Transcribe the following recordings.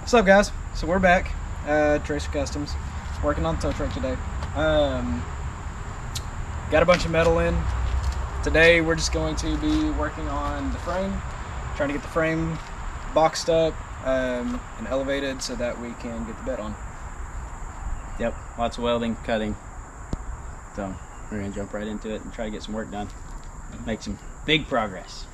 What's up, guys? So we're back, Tracer Customs, working on the tow truck today. Got a bunch of metal in. Today we're just going to be working on the frame, trying to get the frame boxed up and elevated so that we can get the bed on. Yep, lots of welding, cutting. So we're gonna jump right into it and try to get some work done. Make some big progress.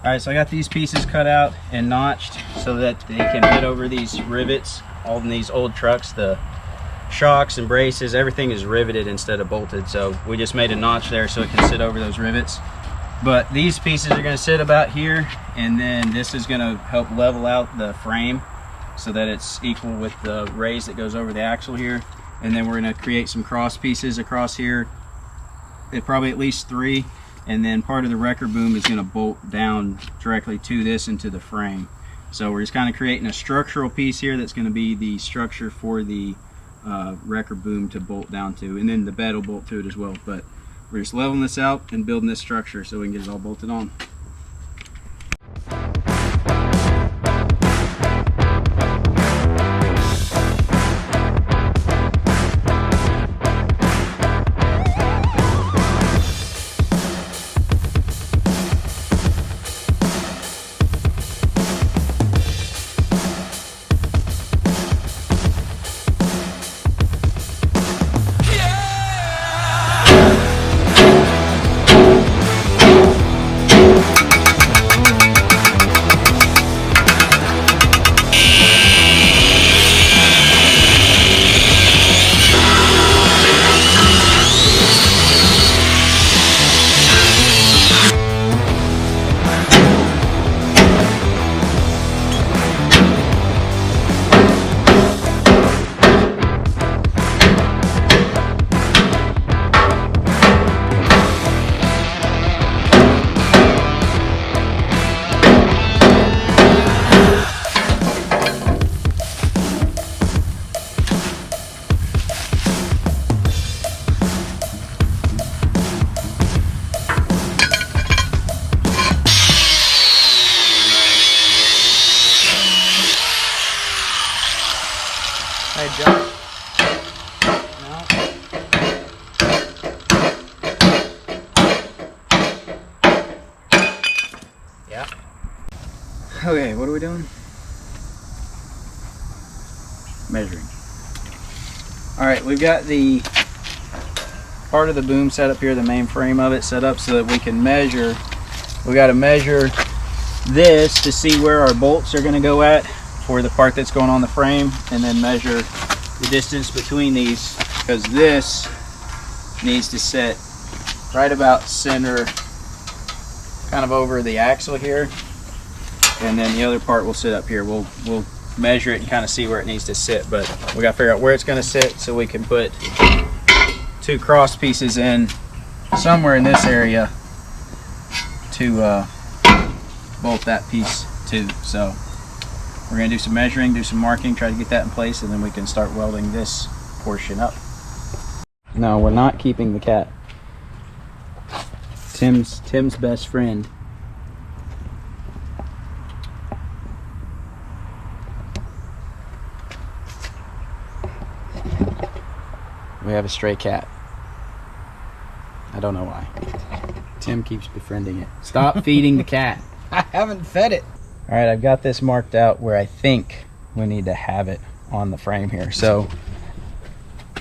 Alright, so I got these pieces cut out and notched so that they can fit over these rivets. All in these old trucks, the shocks and braces, everything is riveted instead of bolted. So we just made a notch there so it can sit over those rivets. But these pieces are going to sit about here, and then this is going to help level out the frame so that it's equal with the raise that goes over the axle here. And then we're going to create some cross pieces across here, probably at least 3. And then part of the wrecker boom is going to bolt down directly to this into the frame. So we're just kind of creating a structural piece here that's going to be the structure for the wrecker boom to bolt down to, and then the bed will bolt to it as well. But we're just leveling this out and building this structure so we can get it all bolted on. Hey, John. No. Yeah. Okay, what are we doing? Measuring. Alright, we've got the part of the boom set up here, the main frame of it set up so that we can measure. We got to measure this to see where our bolts are going to go at for the part that's going on the frame, and then measure the distance between these, because this needs to sit right about center, kind of over the axle here, and then the other part will sit up here. We'll measure it and kind of see where it needs to sit, but we got to figure out where it's going to sit so we can put 2 cross pieces in somewhere in this area to bolt that piece to. So we're going to do some measuring, do some marking, try to get that in place, and then we can start welding this portion up. No, we're not keeping the cat. Tim's best friend. We have a stray cat. I don't know why. Tim keeps befriending it. Stop feeding the cat. I haven't fed it. All right, I've got this marked out where I think we need to have it on the frame here. So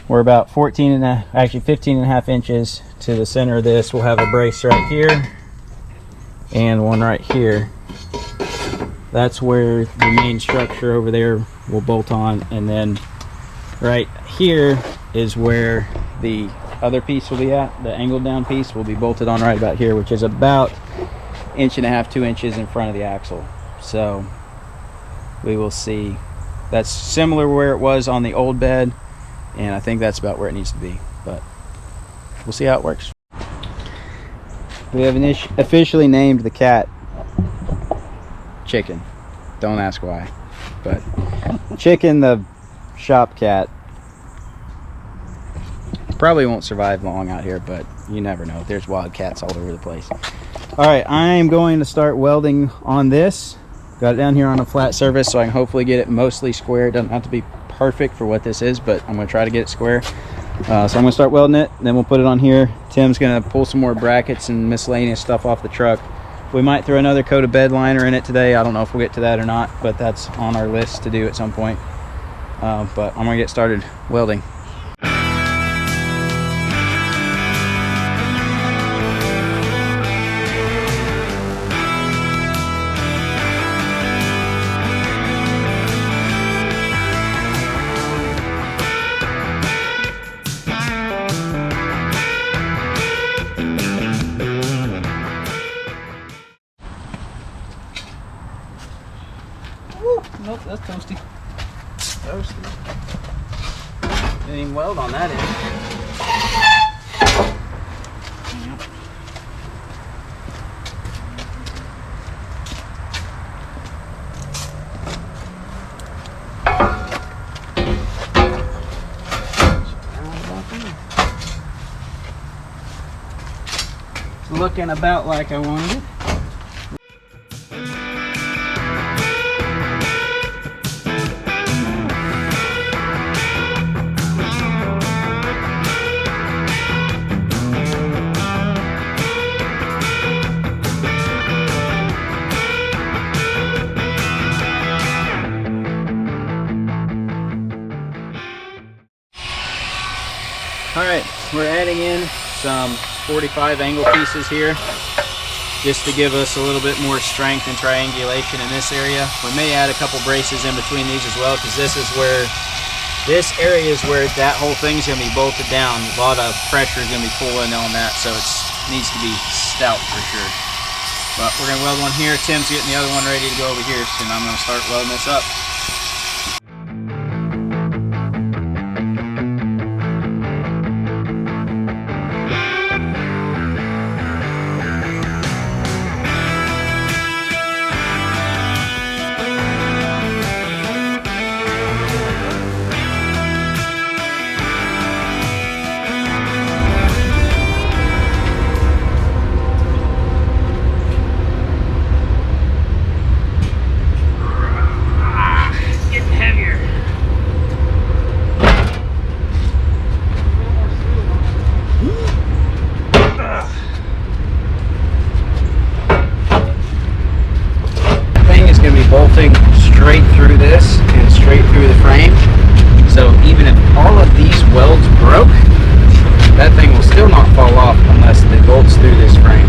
we're about 15 and a half inches to the center of this. We'll have a brace right here and one right here. That's where the main structure over there will bolt on, and then right here is where the other piece will be at. The angled down piece will be bolted on right about here, which is about 1.5 inches, 2 inches in front of the axle. So we will see. That's similar where it was on the old bed, and I think that's about where it needs to be, but we'll see how it works. We have officially named the cat Chicken. Don't ask why, but Chicken, the shop cat, probably won't survive long out here, but you never know. There's wild cats all over the place. All right, I'm going to start welding on this. Got it down here on a flat surface so I can hopefully get it mostly square. It doesn't have to be perfect for what this is, but I'm going to try to get it square. So I'm going to start welding it, then we'll put it on here. Tim's going to pull some more brackets and miscellaneous stuff off the truck. We might throw another coat of bed liner in it today. I don't know if we'll get to that or not, but that's on our list to do at some point. But I'm going to get started welding. Nope, that's toasty. Didn't even weld on that end. It's looking about like I wanted it. Alright, we're adding in some 45 angle pieces here just to give us a little bit more strength and triangulation in this area. We may add a couple braces in between these as well, because this area is where that whole thing's going to be bolted down. A lot of pressure is going to be pulling on that, so it needs to be stout for sure. But we're going to weld one here. Tim's getting the other one ready to go over here, and I'm going to start welding this up. Bolting straight through this and straight through the frame, so even if all of these welds broke, that thing will still not fall off unless it bolts through this frame.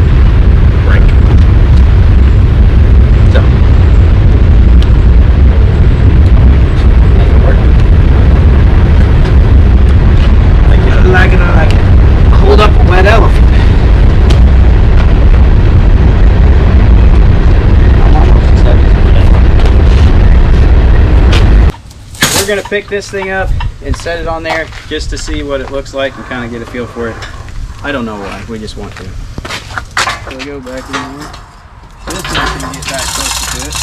Break. So make it work. Like it. Hold up a wet elephant. We're going to pick this thing up and set it on there just to see what it looks like and kind of get a feel for it. I don't know why, we just want to. So we go back in here. This one can get back closer to it.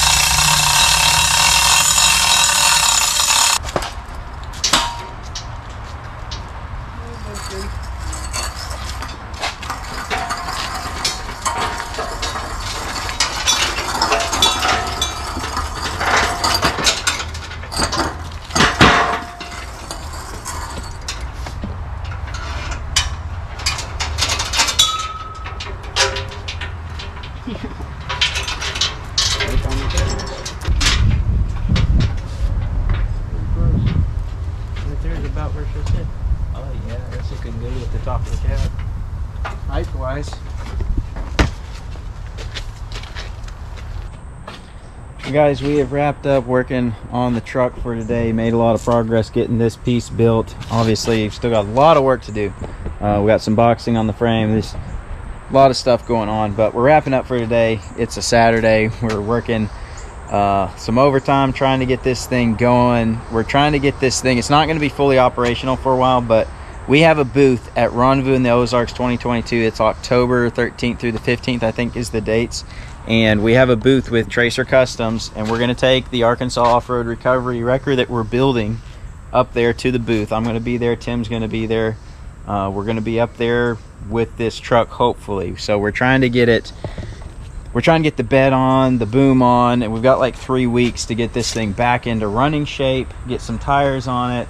Right there's about where she'll sit. Oh yeah, I guess it could go at the top of the cab. Height-wise. Guys, we have wrapped up working on the truck for today. Made a lot of progress getting this piece built. Obviously, we've still got a lot of work to do. We got some boxing on the frame. There's a lot of stuff going on, but we're wrapping up for today. It's a Saturday. We're working some overtime trying to get this thing going. We're trying to get this thing, it's not going to be fully operational for a while, but we have a booth at Rendezvous in the Ozarks 2022. It's October 13th through the 15th, I think is the dates. And we have a booth with Tracer Customs, and we're going to take the Arkansas Off-Road Recovery wrecker that we're building up there to the booth. I'm going to be there. Tim's going to be there. We're going to be up there with this truck, hopefully. So we're trying to get it. We're trying to get the bed on, the boom on, and we've got like 3 weeks to get this thing back into running shape, get some tires on it,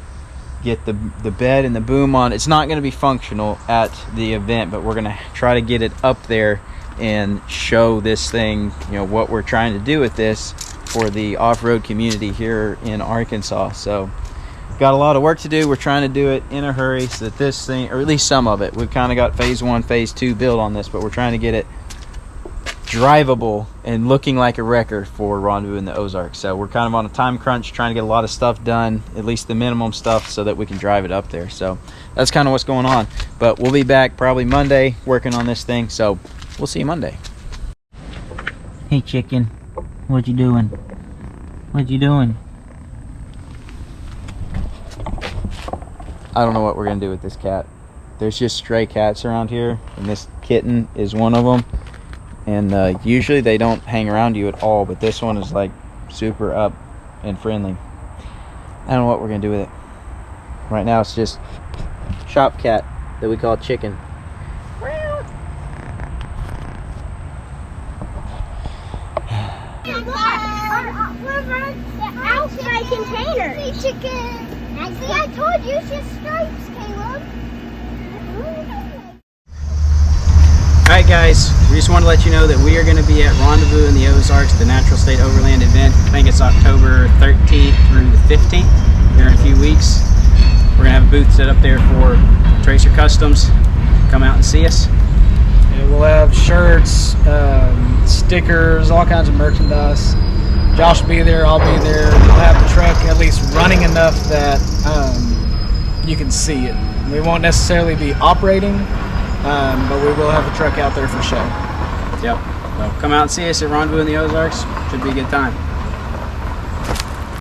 get the bed and the boom on. It's not going to be functional at the event, but we're going to try to get it up there and show this thing, you know, what we're trying to do with this for the off-road community here in Arkansas. So got a lot of work to do. We're trying to do it in a hurry so that this thing, or at least some of it, we've kind of got phase 1, phase 2 build on this, but we're trying to get it drivable and looking like a wrecker for Rendezvous in the Ozarks. So we're kind of on a time crunch, trying to get a lot of stuff done, at least the minimum stuff, so that we can drive it up there. So that's kind of what's going on, but we'll be back probably Monday working on this thing. So we'll see you Monday. Hey chicken, what you doing? What you doing? I don't know what we're gonna do with this cat. There's just stray cats around here, and this kitten is one of them. And usually they don't hang around you at all, but this one is like super up and friendly. I don't know what we're gonna do with it. Right now it's just shop cat that we call chicken. Outside container. See, chicken. See, I told you it's stripes, Caleb. Alright guys, we just want to let you know that we are going to be at Rendezvous in the Ozarks, the Natural State Overland event. I think it's October 13th through the 15th, here in a few weeks. We're going to have a booth set up there for Tracer Customs. Come out and see us. Yeah, we'll have shirts, stickers, all kinds of merchandise. Josh will be there, I'll be there. We'll have the truck at least running enough that you can see it. We won't necessarily be operating, but we will have the truck out there for show. Yep. So come out and see us at Rendezvous in the Ozarks. Should be a good time.